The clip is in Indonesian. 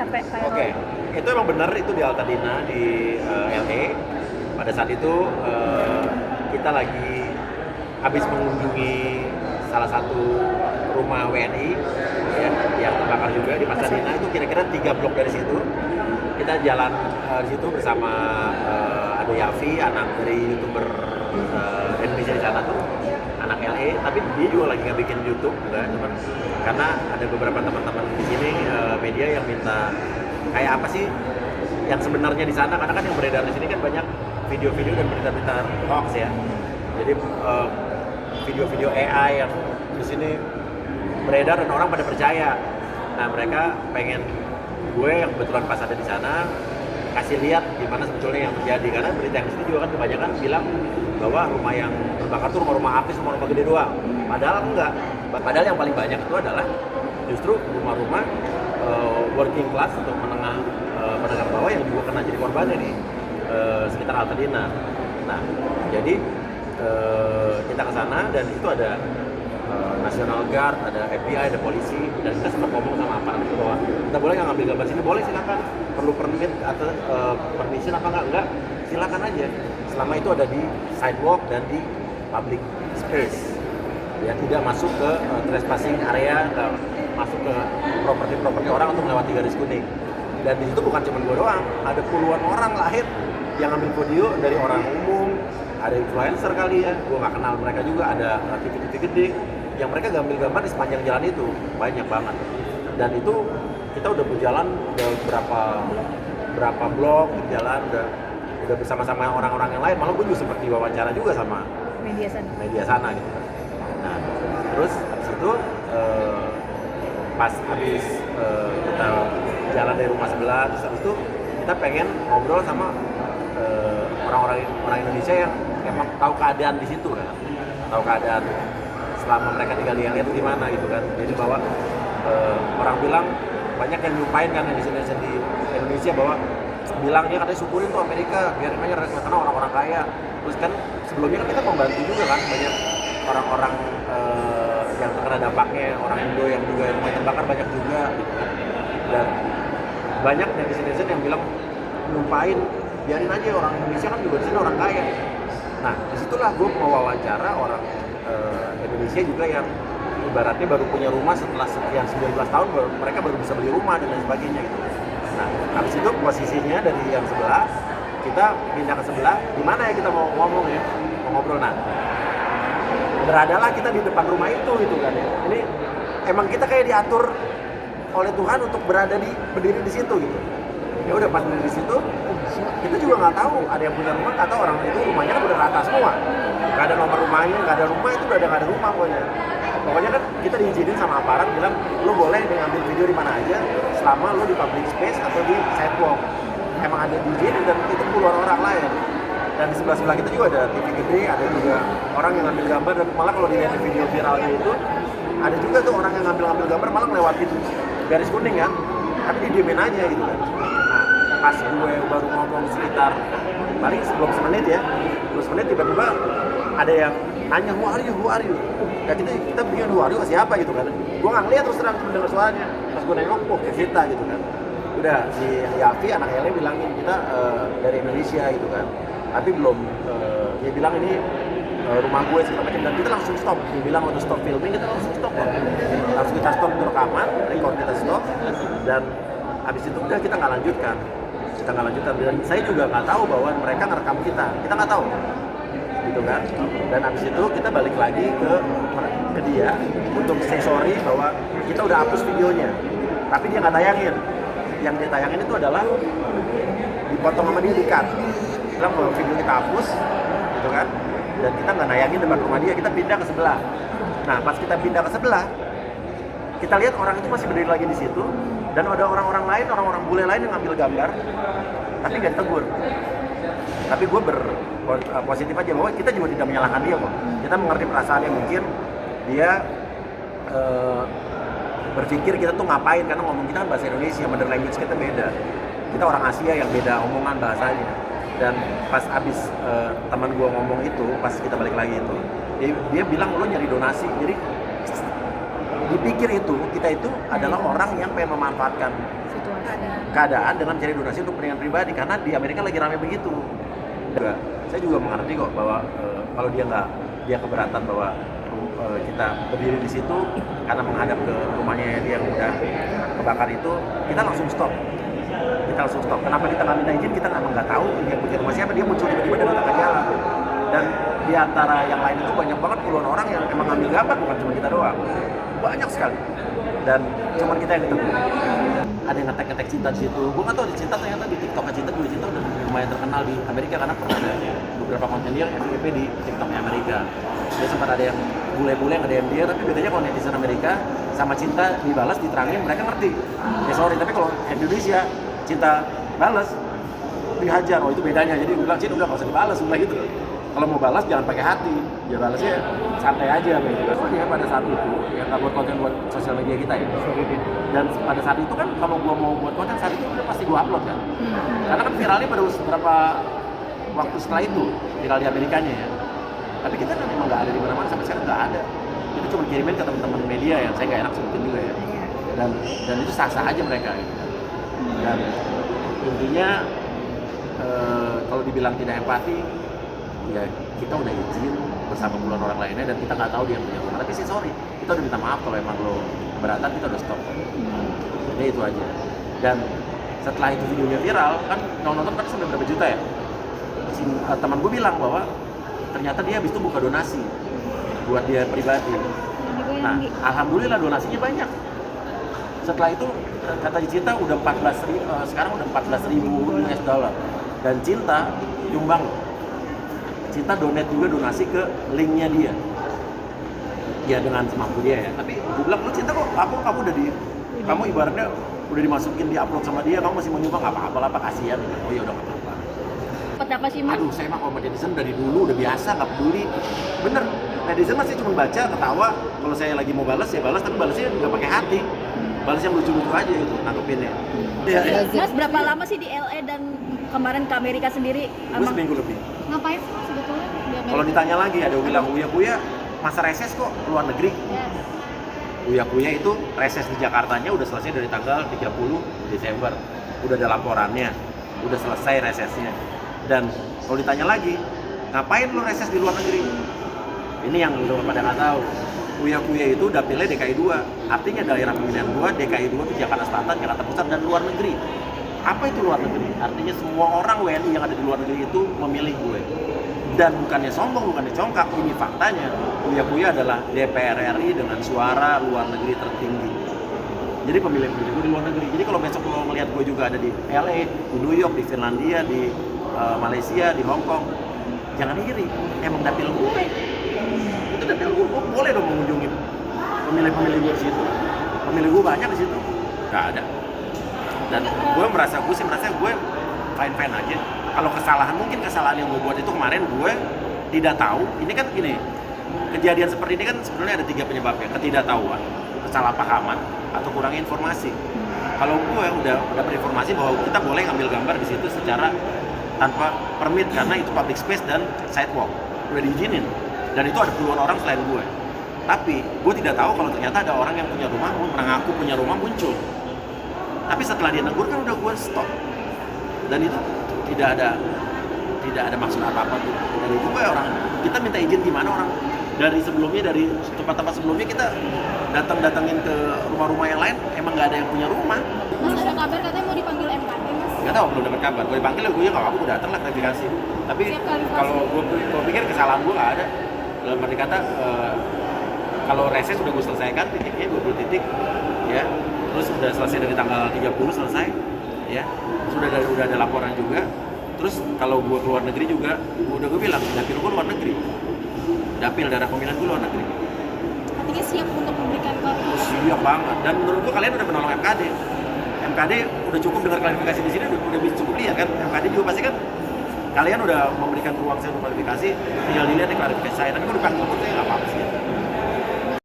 sampai kayak Oke, itu emang benar itu di Altadena di LA. Pada saat itu kita lagi habis mengunjungi salah satu rumah WNI ya, yang terbakar juga di Pasadena. Itu kira-kira 3 blok dari situ. Kita jalan di situ bersama ada Yafi, anak dari YouTuber Indonesia di sana tuh, anak LA, tapi dia juga lagi nggak bikin YouTube juga, cuman karena ada beberapa teman-teman di sini media yang minta kayak apa sih yang sebenarnya di sana, karena kan yang beredar di sini kan banyak video-video dan berita-berita hoax ya. Jadi video-video AI yang di sini beredar dan orang pada percaya. Nah, mereka pengen gue yang kebetulan pas ada di sana kasih lihat gimana sebetulnya yang terjadi, karena berita yang di sini juga kan kebanyakan bilang bahwa rumah yang terbakar itu rumah-rumah artis, rumah-rumah gede doang. Padahal enggak. Padahal yang paling banyak itu adalah justru rumah-rumah working class untuk menengah bawah yang juga kena jadi korbannya di sekitar Altadena. Nah, jadi kita ke sana dan di situ ada National Guard, ada FBI, ada polisi, dan kita sempat ngomong sama aparat itu bahwa kita boleh nggak ngambil gambar sini? Boleh, silakan. Perlu permit atau permission apa enggak? Silakan aja. Selama itu ada di sidewalk dan di public space, ya tidak masuk ke trespassing area, nggak masuk ke properti orang untuk melewati garis kuning. Dan di situ bukan cuma gue doang, ada puluhan orang lahir yang ambil video dari orang umum, ada influencer kali ya, gue nggak kenal mereka juga, ada TV-TV gede yang mereka ngambil gambar di sepanjang jalan itu, banyak banget. Dan itu kita udah berjalan udah berapa blok jalan, udah bersama-sama orang-orang yang lain, malah gue juga seperti wawancara juga sama media sana gitu. Nah, terus habis itu pas habis kita jalan dari rumah sebelah, terus habis itu kita pengen ngobrol sama orang Indonesia yang emang tahu keadaan di situ kan, tahu keadaan selama mereka tinggal di LA itu gimana gitu kan. Jadi bahwa orang bilang banyak yang nyumpain kan di Indonesia bahwa bilangnya katanya syukurin tuh Amerika biarin aja karena orang-orang kaya. Terus kan sebelumnya kan kita membantu juga kan banyak orang-orang yang terkena dampaknya, orang Indo yang juga rumah terbakar banyak juga gitu kan. Dan banyak netizen yang bilang nyumpain biarin aja orang Indonesia kan juga di sini orang kaya. Nah, disitulah gue mau wawancara orang Indonesia juga yang ibaratnya baru punya rumah setelah sekian 19 tahun mereka baru bisa beli rumah dan lain sebagainya gitu. Nah, habis itu posisinya dari yang sebelah kita pindah ke sebelah, di mana ya kita mau ngomong ya, mau ngobrol. Nah, beradalah kita di depan rumah itu gitu kan ya. Ini emang kita kayak diatur oleh Tuhan untuk berdiri di situ gitu. Ya udah pas berdiri di situ, kita juga nggak tahu ada yang punya rumah atau orang itu rumahnya kan udah rata semua, nggak ada nomor rumahnya, nggak ada rumah, itu udah nggak ada rumah pokoknya kan kita diizinin sama aparat bilang lo boleh ngambil video di mana aja selama lo di public space atau di sidewalk. Emang ada diizinin dan itu puluhan orang lain. Dan di sebelah kita juga ada TV gede, ada juga orang yang ngambil gambar, dan malah kalau dilihat di video viralnya itu ada juga tuh orang yang ngambil gambar malah ngelewatin garis kuning kan, tapi didiemin aja gitu kan. Nah, pas gue baru ngomong sekitar paling sebelum semenit ya, 10 menit tiba-tiba ada yang nanya who are you? Ya kita bingung who are you siapa gitu kan. Gue nggak ngeliat terus terang dengar suaranya. Pas gue nengok, Vita gitu kan. Udah si Yafi anak Ele bilangin kita dari Indonesia gitu kan. Tapi belum dia bilang ini rumah gue segala macam, dan kita langsung stop. Dia bilang untuk stop filming, kita langsung stop kok. Langsung kita stop untuk rekaman, record kita stop, dan habis itu udah kita nggak lanjutkan. Dan saya juga nggak tahu bahwa mereka ngerekam kita nggak tahu gitu kan. Dan habis itu kita balik lagi ke dia untuk say sorry bahwa kita udah hapus videonya, tapi dia nggak tayangin. Yang dia tayangin itu adalah dipotong sama dia, di-cut, bilang bahwa video kita hapus gitu kan, dan kita nggak nayangin depan rumah dia, kita pindah ke sebelah. Nah, pas kita pindah ke sebelah, kita lihat orang itu masih berdiri lagi di situ, dan ada orang-orang lain, orang-orang bule lain yang ngambil gambar, tapi nggak ditegur. Tapi gue positif aja bahwa kita juga tidak menyalahkan dia kok. Kita mengerti perasaannya, mungkin dia berpikir kita tuh ngapain, karena ngomong kita kan bahasa Indonesia, mother language kita beda. Kita orang Asia yang beda omongan bahasanya. Dan pas abis teman gue ngomong itu, pas kita balik lagi itu, dia bilang lo nyari donasi. Jadi dipikir itu kita itu adalah orang yang pengen memanfaatkan keadaan dengan mencari donasi untuk kepentingan pribadi, karena di Amerika lagi rame begitu. Saya juga mengerti kok bahwa kalau dia keberatan bahwa kita berdiri di situ karena menghadap ke rumahnya dia yang udah kebakar itu, kita langsung stop. Kenapa kita nggak minta izin? Kita nggak tahu dia punya rumah siapa, dia muncul tiba-tiba dari tengah jalan. Dan di antara yang lain itu banyak banget puluhan orang yang emang ngambil gambar, bukan cuma kita doang, banyak sekali. Dan cuma kita yang ketemu. Ada yang ngetek Cinta di situ. Gue nggak tahu di Cinta, ternyata di TikToknya Cinta udah lumayan terkenal di Amerika karena pernah ada beberapa konten dia FYP di TikToknya Amerika. Dia sempat ada yang bule-bule yang nge-DM dia, tapi bedanya kalau netizen Amerika sama Cinta dibalas diterangin mereka ngerti. Ya sorry, tapi kalau Indonesia Cinta balas dihajar, itu bedanya. Jadi gue bilang, Cinta udah nggak usah dibalas, udah gitu. Kalau mau balas jangan pakai hati, ya balasnya santai aja gitu. Soalnya pada saat itu yang nggak buat konten buat sosial media kita ya. Dan pada saat itu kan kalau gua mau buat konten saat itu udah pasti gua upload kan. Karena kan viralnya pada beberapa waktu setelah itu viral di Amerikanya ya. Tapi kita kan memang nggak ada di mana-mana, sampai sekarang nggak ada. Kita cuma kirimin ke teman-teman media yang saya nggak enak sebutin juga ya. Dan itu sah-sah aja mereka gitu. Dan intinya kalau dibilang tidak empati, ya kita udah izin bersama puluhan orang lainnya dan kita nggak tahu dia punya rumah. Tapi sih sorry, kita udah minta maaf kalau emang lo keberatan, kita udah stop. Jadi itu aja. Dan setelah itu videonya viral, kan nonton kan sampai berapa juta ya? Teman gue bilang bahwa ternyata dia habis itu buka donasi buat dia pribadi. Nah, alhamdulillah donasinya banyak. Setelah itu kata Cinta udah 14.000, sekarang udah 14.000 US dollar. Dan Cinta nyumbang. Cinta donate juga donasi ke linknya dia. Ya dengan semampu dia ya. Tapi gue bilang, lu Cinta kok kamu kamu ibaratnya udah dimasukin di upload sama dia, kamu masih mau nyumbang, nggak apa-apa kasihan. Oh ya udah nggak apa-apa. Apa sih Mas? Aduh, saya mah kalau netizen dari dulu udah biasa, nggak peduli. Bener, netizen masih cuma baca, ketawa. Kalau saya lagi mau balas ya balas, tapi balasnya nggak pakai hati. Balas yang lucu-lucu aja itu, nanggepinnya. Ya. Mas berapa lama sih di LA dan kemarin ke Amerika sendiri? Gue seminggu lebih. Ngapain sih sebetulnya di Amerika? Kalau ditanya lagi, ada yang bilang, Uya masa reses kok luar negeri? Yes. Uya itu reses di Jakartanya udah selesai dari tanggal 30 Desember. Udah ada laporannya, udah selesai resesnya. Dan kalau ditanya lagi, ngapain lu reses di luar negeri? Ini yang lu pada nggak tahu. Uya itu dapilnya DKI 2. Artinya daerah pemilihan gua DKI 2 itu Jakarta Selatan, Jakarta Pusat, dan luar negeri. Apa itu luar negeri? Artinya semua orang WNI yang ada di luar negeri itu memilih gue. Dan bukannya sombong, bukannya congkak, ini faktanya. Uya adalah DPR RI dengan suara luar negeri tertinggi. Jadi pemilih gue di luar negeri. Jadi kalau besok lo melihat gue juga ada di LA, di New York, di Finlandia, di Malaysia, di Hong Kong, jangan iri. Emang dapil gue. Itu dapil gue boleh dong mengunjungi pemilih gue di situ. Pemilih gue banyak di situ. Gak ada. Dan gue merasa gue fine aja. Kalau kesalahan yang gue buat itu kemarin gue tidak tahu. Ini kan gini, kejadian seperti ini kan sebenarnya ada 3 penyebabnya: ketidaktahuan, kesalahpahaman, atau kurang informasi. Kalau gue udah berinformasi bahwa kita boleh ngambil gambar di situ secara tanpa permit karena itu public space dan sidewalk, udah diizinin. Dan itu ada puluhan orang selain gue. Tapi gue tidak tahu kalau ternyata ada orang yang punya rumah, mengaku punya rumah muncul. Tapi setelah dia negur kan udah gue stop. Dan itu tidak ada maksud apa-apa tuh. Dan itu gue kita minta izin di mana orang dari tempat-tempat sebelumnya kita datangin ke rumah-rumah yang lain, emang nggak ada yang punya rumah. Mas ada kabar katanya mau dipanggil MKD Mas? Nggak tahu, belum dapat kabar. Gue dipanggil gue ya nggak apa-apa, gue datang lah klarifikasi. Tapi kalau gue pikir kesalahan gue nggak ada. Dalam arti kata kalau reses sudah gue selesaikan titiknya 20 titik ya. Terus sudah selesai dari tanggal 30 selesai ya. Udah ada laporan juga. Terus kalau gue keluar negeri juga, gue bilang dapil gue luar negeri. Dapil daerah pemilihan gue luar negeri. Artinya siap untuk memberikan klarifikasi. Siap banget. Dan menurut gue kalian udah menolong MKD. MKD udah cukup dengar klarifikasi di sini, udah bisa cukup lihat kan. MKD juga pasti kan kalian udah memberikan ruang saya untuk klarifikasi. Tinggal dilihat nih klarifikasi saya. Tapi kalau dipanggil pun saya nggak apa-apa sih.